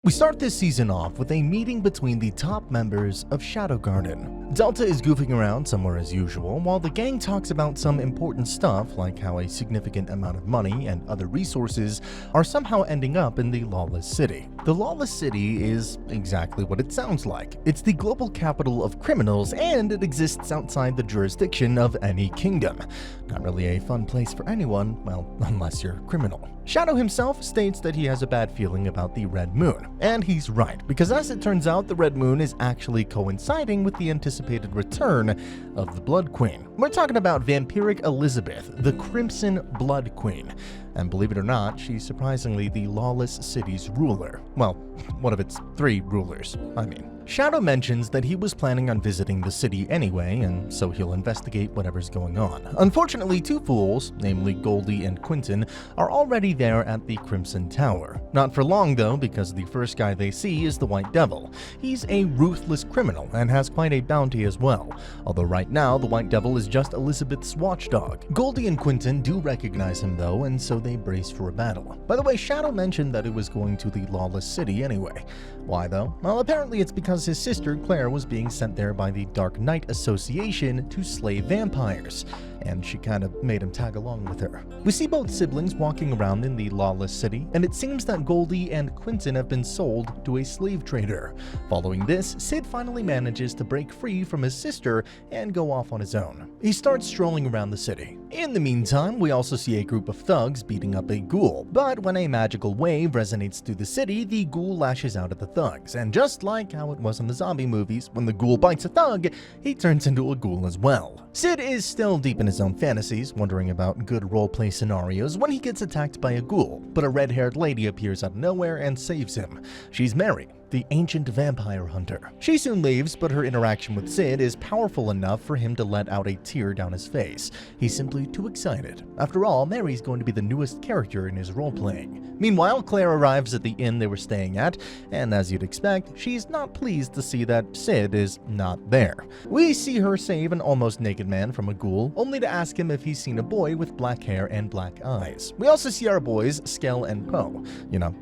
We start this season off with a meeting between the top members of Shadow Garden. Delta is goofing around somewhere as usual, while the gang talks about some important stuff like how a significant amount of money and other resources are somehow ending up in the Lawless City. The Lawless City is exactly what it sounds like. It's the global capital of criminals, and it exists outside the jurisdiction of any kingdom. Not really a fun place for anyone, well, unless you're a criminal. Shadow himself states that he has a bad feeling about the Red Moon. And he's right, because as it turns out, the Red Moon is actually coinciding with the anticipated return of the Blood Queen. We're talking about vampiric Elizabeth, the Crimson Blood Queen. And believe it or not, she's surprisingly the Lawless City's ruler. Well, one of its 3 rulers, I mean. Shadow mentions that he was planning on visiting the city anyway, and so he'll investigate whatever's going on. Unfortunately, 2 fools, namely Goldie and Quentin, are already there at the Crimson Tower. Not for long though, because the first guy they see is the White Devil. He's a ruthless criminal and has quite a bounty as well, although right now the White Devil is just Elizabeth's watchdog. Goldie and Quentin do recognize him though, and so they brace for a battle. By the way, Shadow mentioned that it was going to the Lawless City anyway. Why though? Well, apparently it's because his sister Claire was being sent there by the Dark Knight Association to slay vampires, and she kind of made him tag along with her. We see both siblings walking around in the Lawless City, and it seems that Goldie and Quentin have been sold to a slave trader. Following this, Cid finally manages to break free from his sister and go off on his own. He starts strolling around the city. In the meantime, we also see a group of thugs beating up a ghoul, but when a magical wave resonates through the city, the ghoul lashes out at the thugs, and just like how it was in the zombie movies, when the ghoul bites a thug, he turns into a ghoul as well. Cid is still deep in his own fantasies, wondering about good roleplay scenarios when he gets attacked by a ghoul, but a red-haired lady appears out of nowhere and saves him. She's Mary, the ancient vampire hunter. She soon leaves, but her interaction with Cid is powerful enough for him to let out a tear down his face. He's simply too excited. After all, Mary's going to be the newest character in his role-playing. Meanwhile, Claire arrives at the inn they were staying at, and as you'd expect, she's not pleased to see that Cid is not there. We see her save an almost naked man from a ghoul, only to ask him if he's seen a boy with black hair and black eyes. We also see our boys, Skell and Poe,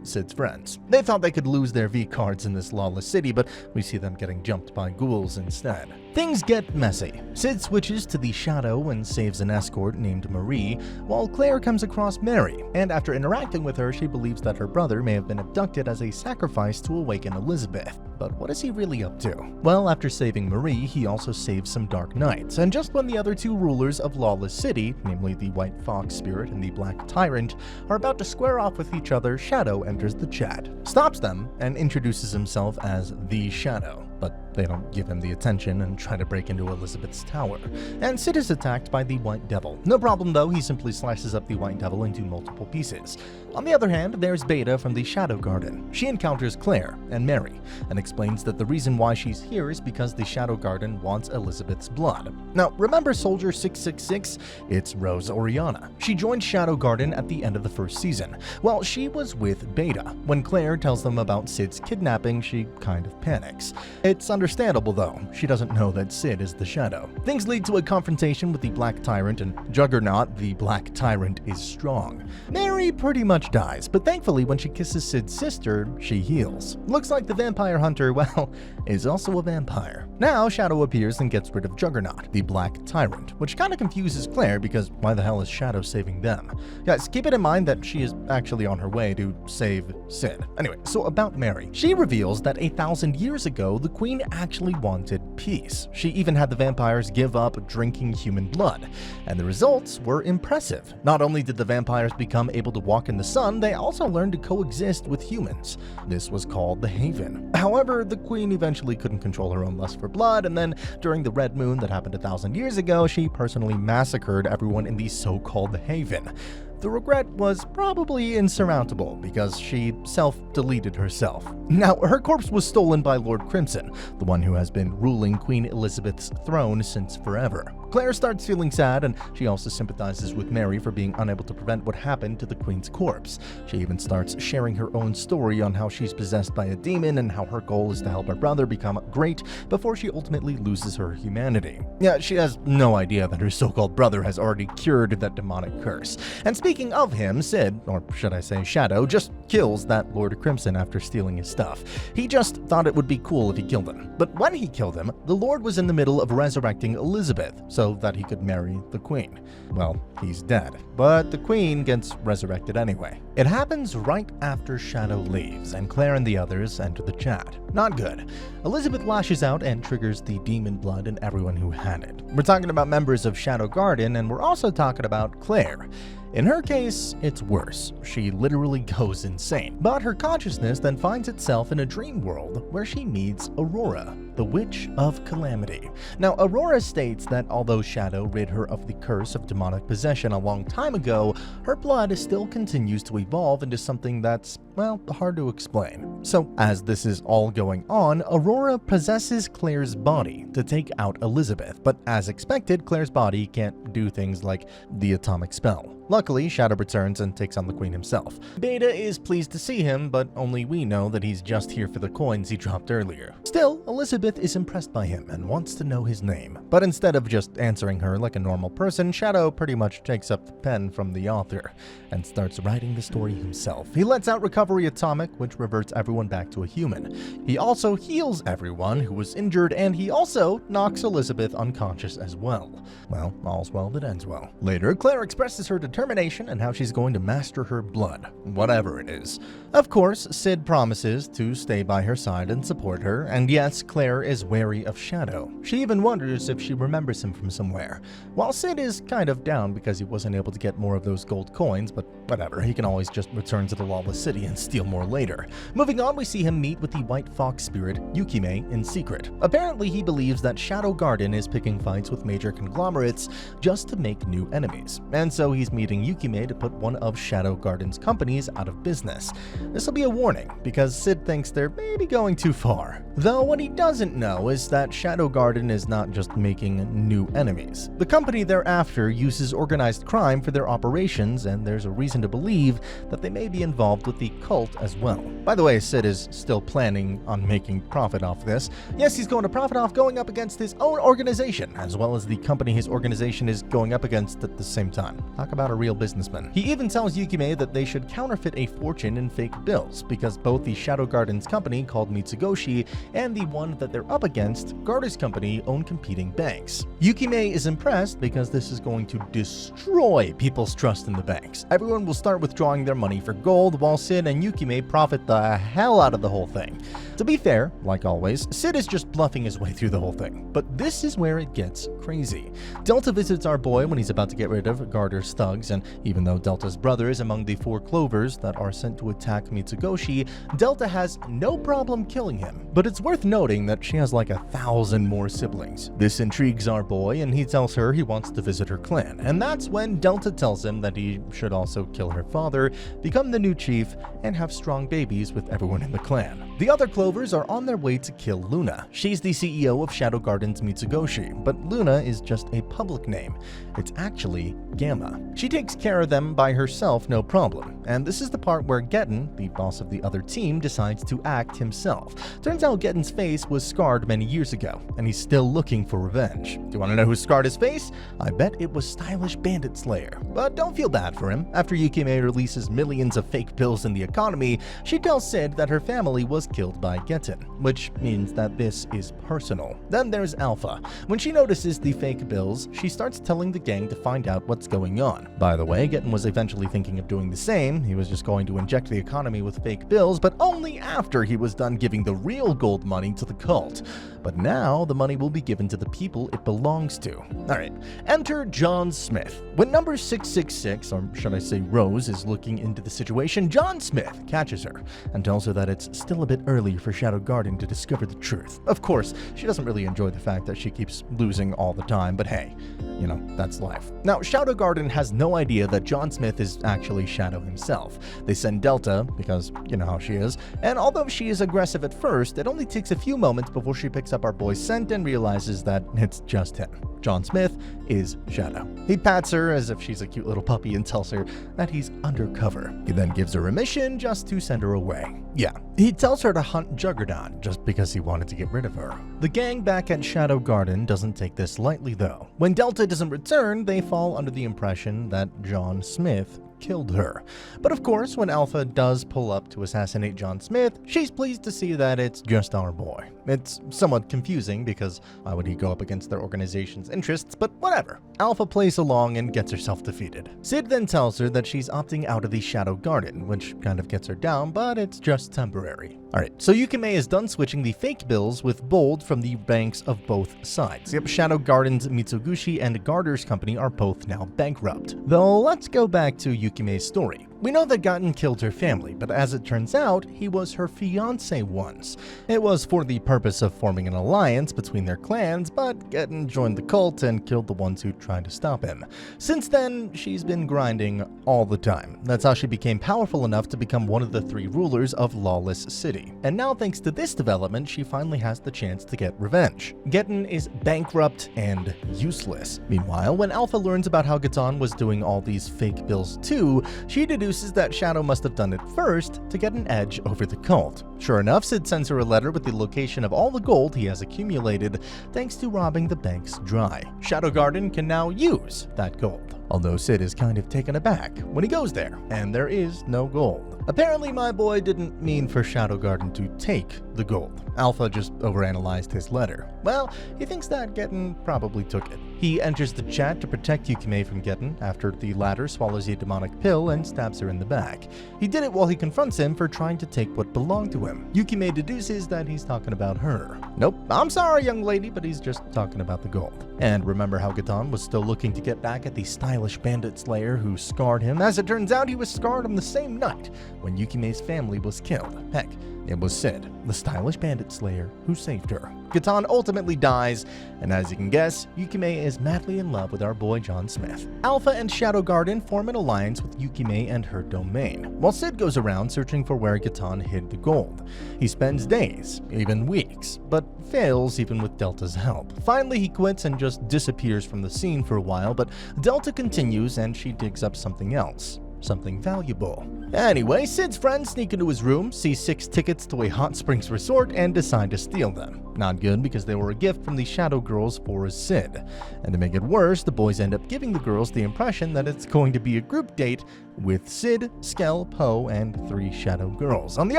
Cid's friends. They thought they could lose their V-cards in this Lawless City, but we see them getting jumped by ghouls instead. Things get messy. Cid switches to the Shadow and saves an escort named Marie, while Claire comes across Mary, and after interacting with her, she believes that her brother may have been abducted as a sacrifice to awaken Elizabeth. But what is he really up to? Well, after saving Marie, he also saves some Dark Knights, and just when the other 2 rulers of Lawless City, namely the White Fox Spirit and the Black Tyrant, are about to square off with each other, Shadow enters the chat, stops them, and introduces himself as the Shadow. But they don't give him the attention and try to break into Elizabeth's tower. And Cid is attacked by the White Devil. No problem though, he simply slices up the White Devil into multiple pieces. On the other hand, there's Beta from the Shadow Garden. She encounters Claire and Mary, and explains that the reason why she's here is because the Shadow Garden wants Elizabeth's blood. Now, remember Soldier 666? It's Rose Oriana. She joined Shadow Garden at the end of the first season. Well, she was with Beta. When Claire tells them about Cid's kidnapping, she kind of panics. It's understandable though, she doesn't know that Cid is the Shadow. Things lead to a confrontation with the Black Tyrant, and Juggernaut, the Black Tyrant, is strong. Mary pretty much dies, but thankfully when she kisses Cid's sister, she heals. Looks like the vampire hunter, well, is also a vampire. Now Shadow appears and gets rid of Juggernaut, the Black Tyrant, which kinda confuses Claire because why the hell is Shadow saving them? Guys, keep it in mind that she is actually on her way to save Cid. Anyway, so about Mary. She reveals that 1,000 years ago, the Queen actually wanted peace. She even had the vampires give up drinking human blood, and the results were impressive. Not only did the vampires become able to walk in the sun, they also learned to coexist with humans. This was called the Haven. However, the Queen eventually couldn't control her own lust for blood, and then during the Red Moon that happened 1,000 years ago, she personally massacred everyone in the so-called Haven. The regret was probably insurmountable because she self-deleted herself. Now, her corpse was stolen by Lord Crimson, the one who has been ruling Queen Elizabeth's throne since forever. Claire starts feeling sad, and she also sympathizes with Mary for being unable to prevent what happened to the Queen's corpse. She even starts sharing her own story on how she's possessed by a demon and how her goal is to help her brother become great before she ultimately loses her humanity. Yeah, she has no idea that her so-called brother has already cured that demonic curse. And speaking of him, Cid, or should I say Shadow, just kills that Lord Crimson after stealing his stuff. He just thought it would be cool if he killed him. But when he killed him, the Lord was in the middle of resurrecting Elizabeth so that he could marry the Queen. Well, he's dead, but the Queen gets resurrected anyway. It happens right after Shadow leaves, and Claire and the others enter the chat. Not good. Elizabeth lashes out and triggers the demon blood in everyone who had it. We're talking about members of Shadow Garden, and we're also talking about Claire. In her case, it's worse. She literally goes insane. But her consciousness then finds itself in a dream world where she meets Aurora, the Witch of Calamity. Now, Aurora states that although Shadow rid her of the curse of demonic possession a long time ago, her blood still continues to evolve into something that's, well, hard to explain. So, as this is all going on, Aurora possesses Claire's body to take out Elizabeth, but as expected, Claire's body can't do things like the atomic spell. Luckily, Shadow returns and takes on the Queen himself. Beta is pleased to see him, but only we know that he's just here for the coins he dropped earlier. Still, Elizabeth is impressed by him and wants to know his name. But instead of just answering her like a normal person, Shadow pretty much takes up the pen from the author and starts writing the story himself. He lets out Recovery Atomic, which reverts everyone back to a human. He also heals everyone who was injured, and he also knocks Elizabeth unconscious as well. Well, all's well that ends well. Later, Claire expresses her determination and how she's going to master her blood, whatever it is. Of course, Cid promises to stay by her side and support her, and yes, Claire is wary of Shadow. She even wonders if she remembers him from somewhere. While Cid is kind of down because he wasn't able to get more of those gold coins, but whatever, he can always just return to the Lawless City and steal more later. Moving on, we see him meet with the White Fox spirit, Yukime, in secret. Apparently, he believes that Shadow Garden is picking fights with major conglomerates just to make new enemies, and so he's meeting Yukime to put one of Shadow Garden's companies out of business. This will be a warning, because Cid thinks they're maybe going too far. Though what he doesn't know is that Shadow Garden is not just making new enemies. The company thereafter uses organized crime for their operations, and there's a reason to believe that they may be involved with the cult as well. By the way, Cid is still planning on making profit off this. Yes, he's going to profit off going up against his own organization, as well as the company his organization is going up against at the same time. Talk about a real businessman. He even tells Yukime that they should counterfeit a fortune in fake bills, because both the Shadow Garden's company, called Mitsugoshi, and the one that they're up against, Garda's company, own competing banks. Yukime is impressed because this is going to destroy people's trust in the banks. Everyone will start withdrawing their money for gold, while Cid and Yukime profit the hell out of the whole thing. To be fair, like always, Cid is just bluffing his way through the whole thing. But this is where it gets crazy. Delta visits our boy when he's about to get rid of Garter's thugs, and even though Delta's brother is among the 4 clovers that are sent to attack Mitsugoshi, Delta has no problem killing him. But it's worth noting that she has like 1,000 more siblings. This intrigues our boy, and he tells her he wants to visit her clan, and that's when Delta tells him that he should also kill her father, become the new chief, and have strong babies with everyone in the clan. The other clovers are on their way to kill Luna. She's the CEO of Shadow Garden's Mitsugoshi, but Luna is just a public name. It's actually Gamma. She takes care of them by herself, no problem. And this is the part where Getten, the boss of the other team, decides to act himself. Turns out Getten's face was scarred many years ago, and he's still looking for revenge. Do you want to know who scarred his face? I bet it was stylish Bandit Slayer. But don't feel bad for him. After Yukime releases millions of fake bills in the economy, she tells Cid that her family was killed by Getten, which means that this is personal. Then there's Alpha. When she notices the fake bills, she starts telling the gang to find out what's going on. By the way, Getten was eventually thinking of doing the same. He was just going to inject the economy with fake bills, but only after he was done giving the real gold money to the cult. But now the money will be given to the people it belongs to. Alright, enter John Smith. When number 666, or should I say Rose, is looking into the situation, John Smith catches her and tells her that it's still a bit early for Shadow Garden to discover the truth. Of course, she doesn't really enjoy the fact that she keeps losing all the time, but hey, you know, that's life. Now, Shadow Garden has no idea that John Smith is actually Shadow himself. They send Delta, because you know how she is, and although she is aggressive at first, it only takes a few moments before she picks up our boy's scent and realizes that it's just him. John Smith is Shadow. He pats her as if she's a cute little puppy and tells her that he's undercover. He then gives her a mission just to send her away. Yeah, he tells her to hunt Juggernaut just because he wanted to get rid of her. The gang back at Shadow Garden doesn't take this lightly though. When Delta doesn't return, they fall under the impression that John Smith killed her. But of course, when Alpha does pull up to assassinate John Smith, she's pleased to see that it's just our boy. It's somewhat confusing because why would he go up against their organization's interests, but whatever. Alpha plays along and gets herself defeated. Cid then tells her that she's opting out of the Shadow Garden, which kind of gets her down, but it's just temporary. Alright, so Yukime is done switching the fake bills with bold from the banks of both sides. Yep, Shadow Garden's Mitsugushi and Garter's company are both now bankrupt. Though let's go back to Yukime's story. We know that Gaten killed her family, but as it turns out, he was her fiancé once. It was for the purpose of forming an alliance between their clans, but Gaten joined the cult and killed the ones who tried to stop him. Since then, she's been grinding all the time. That's how she became powerful enough to become one of the 3 rulers of Lawless City. And now, thanks to this development, she finally has the chance to get revenge. Gaten is bankrupt and useless. Meanwhile, when Alpha learns about how Gaten was doing all these fake bills too, she deduces that Shadow must have done it first to get an edge over the cult. Sure enough, Cid sends her a letter with the location of all the gold he has accumulated thanks to robbing the banks dry. Shadow Garden can now use that gold. Although Cid is kind of taken aback when he goes there, and there is no gold. Apparently, my boy didn't mean for Shadow Garden to take the gold. Alpha just overanalyzed his letter. Well, he thinks that Gaten probably took it. He enters the chat to protect Yukime from Gaten after the latter swallows a demonic pill and stabs her in the back. He did it while he confronts him for trying to take what belonged to him. Yukime deduces that he's talking about her. Nope, I'm sorry, young lady, but he's just talking about the gold. And remember how Gaten was still looking to get back at the stylish bandit slayer who scarred him? As it turns out, he was scarred on the same night when Yukime's family was killed. Heck, it was Cid, the stylish bandit slayer, who saved her. Gaten ultimately dies, and as you can guess, Yukime is madly in love with our boy John Smith. Alpha and Shadow Garden form an alliance with Yukime and her domain, while Cid goes around searching for where Gaten hid the gold. He spends days, even weeks, but fails even with Delta's help. Finally, he quits and just disappears from the scene for a while, but Delta continues and she digs up something else. Something valuable. Anyway, Cid's friends sneak into his room, see 6 tickets to a hot springs resort, and decide to steal them. Not good because they were a gift from the Shadow Girls for Cid. And to make it worse, the boys end up giving the girls the impression that it's going to be a group date with Cid, Skell, Poe, and 3 Shadow Girls. On the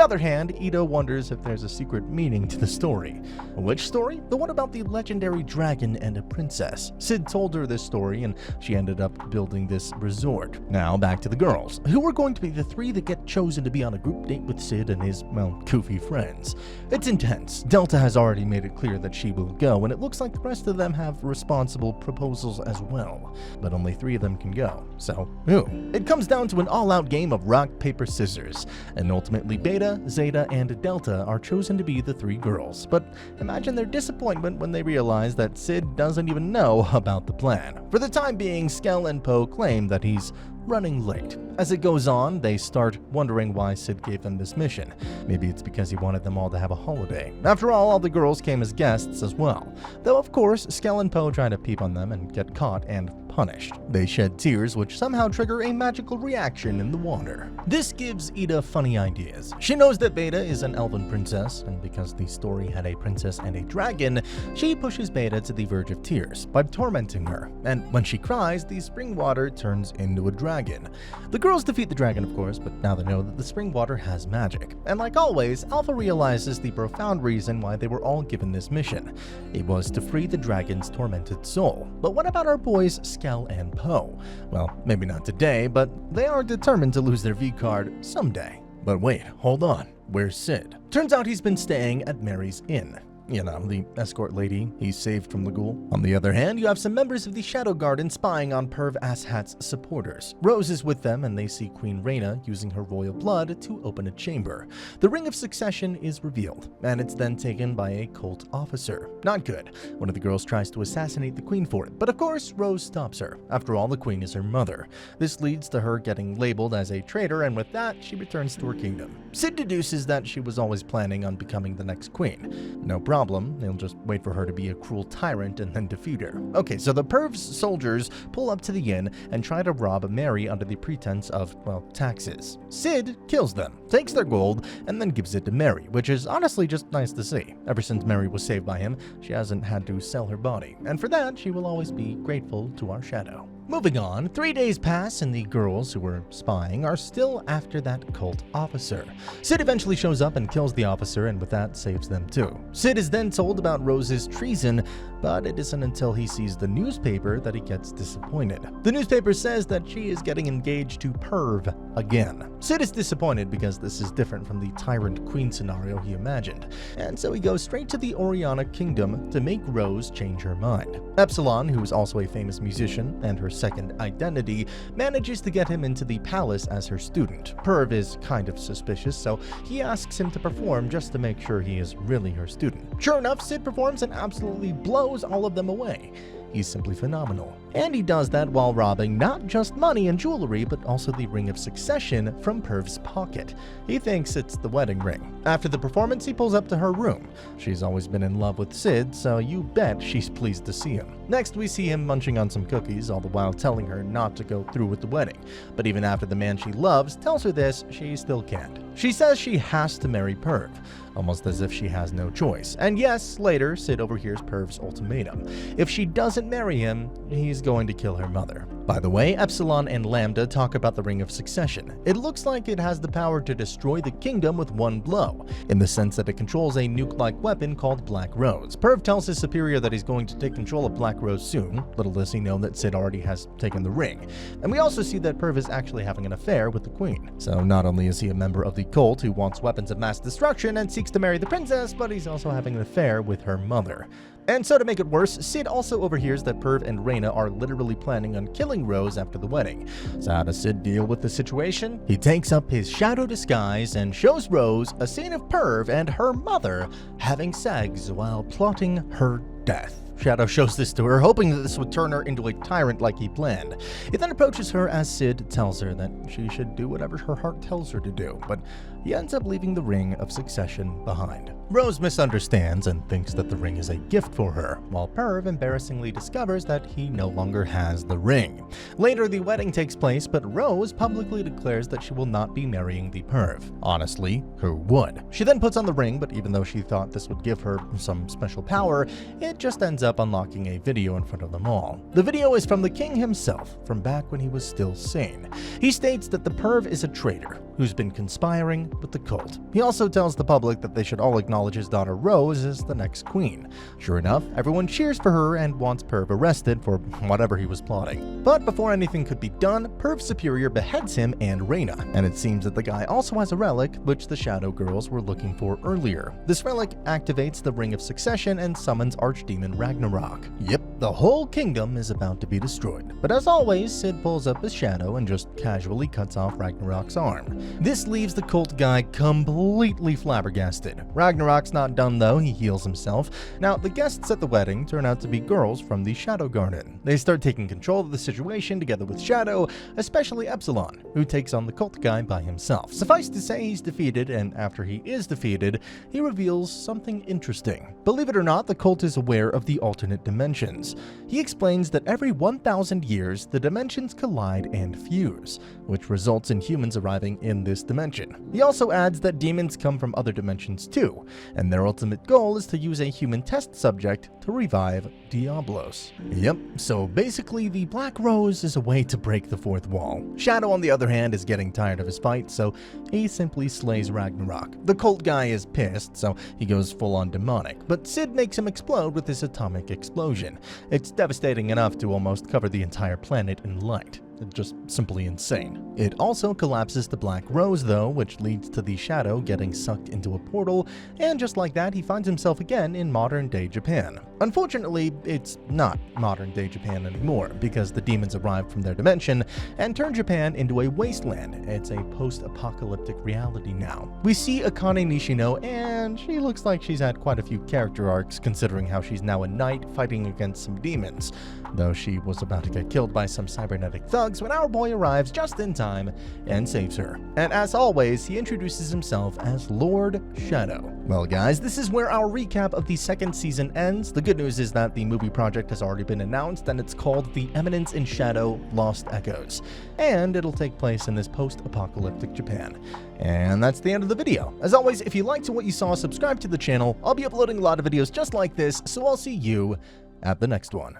other hand, Ito wonders if there's a secret meaning to the story. Which story? The one about the legendary dragon and a princess. Cid told her this story and she ended up building this resort. Now back to the girls, who are going to be the 3 that get chosen to be on a group date with Cid and his, well, goofy friends. It's intense. Delta has already made it clear that she will go, and it looks like the rest of them have responsible proposals as well. But only 3 of them can go. So, who? It comes down to an all-out game of rock, paper, scissors, and ultimately Beta, Zeta, and Delta are chosen to be the 3 girls. But imagine their disappointment when they realize that Cid doesn't even know about the plan. For the time being, Skell and Poe claim that he's running late. As it goes on, they start wondering why Cid gave them this mission. Maybe it's because he wanted them all to have a holiday. After all the girls came as guests as well. Though of course, Skell and Poe try to peep on them and get caught and punished. They shed tears which somehow trigger a magical reaction in the water. This gives Ida funny ideas. She knows that Beta is an elven princess, and because the story had a princess and a dragon, she pushes Beta to the verge of tears by tormenting her. And when she cries, the spring water turns into a dragon. The girls defeat the dragon, of course, but now they know that the spring water has magic. And like always, Alpha realizes the profound reason why they were all given this mission. It was to free the dragon's tormented soul. But what about our boys Skell and Poe? Well, maybe not today, but they are determined to lose their V-card someday. But wait, hold on. Where's Cid? Turns out he's been staying at Mary's Inn. You know, the escort lady he saved from the ghoul. On the other hand, you have some members of the Shadow Garden spying on Perv Asshat's supporters. Rose is with them, and they see Queen Rhaena using her royal blood to open a chamber. The Ring of Succession is revealed, and it's then taken by a cult officer. Not good. One of the girls tries to assassinate the Queen for it, but of course, Rose stops her. After all, the Queen is her mother. This leads to her getting labeled as a traitor, and with that, she returns to her kingdom. Cid deduces that she was always planning on becoming the next queen. No problem. problem. They'll just wait for her to be a cruel tyrant and then defeat her. Okay, so the Perv's soldiers pull up to the inn and try to rob Mary under the pretense of, well, taxes. Cid kills them, takes their gold, and then gives it to Mary, which is honestly just nice to see. Ever since Mary was saved by him, she hasn't had to sell her body, and for that, she will always be grateful to our shadow. Moving on, 3 days pass and the girls who were spying are still after that cult officer. Cid eventually shows up and kills the officer, and with that saves them too. Cid is then told about Rose's treason, but it isn't until he sees the newspaper that he gets disappointed. The newspaper says that she is getting engaged to Perv again. Cid is disappointed because this is different from the tyrant queen scenario he imagined, and so he goes straight to the Oriana kingdom to make Rose change her mind. Epsilon, who is also a famous musician and her second identity, manages to get him into the palace as her student. Perv is kind of suspicious, so he asks him to perform just to make sure he is really her student. Sure enough, Cid performs and absolutely blows all of them away. He's simply phenomenal. And he does that while robbing not just money and jewelry, but also the Ring of Succession from Perv's pocket. He thinks it's the wedding ring. After the performance, he pulls up to her room. She's always been in love with Cid, so you bet she's pleased to see him. Next, we see him munching on some cookies, all the while telling her not to go through with the wedding. But even after the man she loves tells her this, she still can't. She says she has to marry Perv, almost as if she has no choice. And yes, later, Cid overhears Perv's ultimatum. If she doesn't marry him, he's going to kill her mother. By the way, Epsilon and Lambda talk about the Ring of Succession. It looks like it has the power to destroy the kingdom with one blow, in the sense that it controls a nuke-like weapon called Black Rose. Perv tells his superior that he's going to take control of Black Rose soon. Little does he know that Cid already has taken the ring. And we also see that Perv is actually having an affair with the queen. So not only is he a member of the cult who wants weapons of mass destruction and seeks to marry the princess, but he's also having an affair with her mother. And so to make it worse, Cid also overhears that Perv and Reyna are literally planning on killing Rose after the wedding. So how does Cid deal with the situation? He takes up his shadow disguise and shows Rose a scene of Perv and her mother having sex while plotting her death. Shadow shows this to her, hoping that this would turn her into a tyrant like he planned. He then approaches her as Cid tells her that she should do whatever her heart tells her to do, but he ends up leaving the Ring of Succession behind. Rose misunderstands and thinks that the ring is a gift for her, while Perv embarrassingly discovers that he no longer has the ring. Later, the wedding takes place, but Rose publicly declares that she will not be marrying the Perv. Honestly, who would? She then puts on the ring, but even though she thought this would give her some special power, it just ends up unlocking a video in front of them all. The video is from the king himself, from back when he was still sane. He states that the Perv is a traitor who's been conspiring with the cult. He also tells the public that they should all acknowledge his daughter Rose as the next queen. Sure enough, everyone cheers for her and wants Perv arrested for whatever he was plotting. But before anything could be done, Perv's superior beheads him and Reyna, and it seems that the guy also has a relic which the Shadow Girls were looking for earlier. This relic activates the Ring of Succession and summons Archdemon Ragnarok. Yep, the whole kingdom is about to be destroyed. But as always, Cid pulls up his shadow and just casually cuts off Ragnarok's arm. This leaves the cult guy completely flabbergasted. Ragnarok's not done though, he heals himself. Now, the guests at the wedding turn out to be girls from the Shadow Garden. They start taking control of the situation together with Shadow, especially Epsilon, who takes on the cult guy by himself. Suffice to say, he's defeated, and after he is defeated, he reveals something interesting. Believe it or not, the cult is aware of the alternate dimensions. He explains that every 1,000 years, the dimensions collide and fuse, which results in humans arriving in this dimension. He also adds that demons come from other dimensions too, and their ultimate goal is to use a human test subject to revive Diabolos. Yep, so basically the Black Rose is a way to break the fourth wall. Shadow, on the other hand, is getting tired of his fight, so he simply slays Ragnarok. The cult guy is pissed, so he goes full-on demonic, but Cid makes him explode with his atomic explosion. It's devastating enough to almost cover the entire planet in light. Just simply insane. It also collapses the Black Rose though, which leads to the Shadow getting sucked into a portal, and just like that, he finds himself again in modern-day Japan. Unfortunately, it's not modern-day Japan anymore, because the demons arrived from their dimension and turned Japan into a wasteland. It's a post-apocalyptic reality now. We see Akane Nishino, and she looks like she's had quite a few character arcs, considering how she's now a knight fighting against some demons. Though she was about to get killed by some cybernetic thugs, bugs when our boy arrives just in time and saves her. And as always, he introduces himself as Lord Shadow. Well guys, this is where our recap of the second season ends. The good news is that the movie project has already been announced, and it's called The Eminence in Shadow Lost Echoes. And it'll take place in this post-apocalyptic Japan. And that's the end of the video. As always, if you liked what you saw, subscribe to the channel. I'll be uploading a lot of videos just like this, so I'll see you at the next one.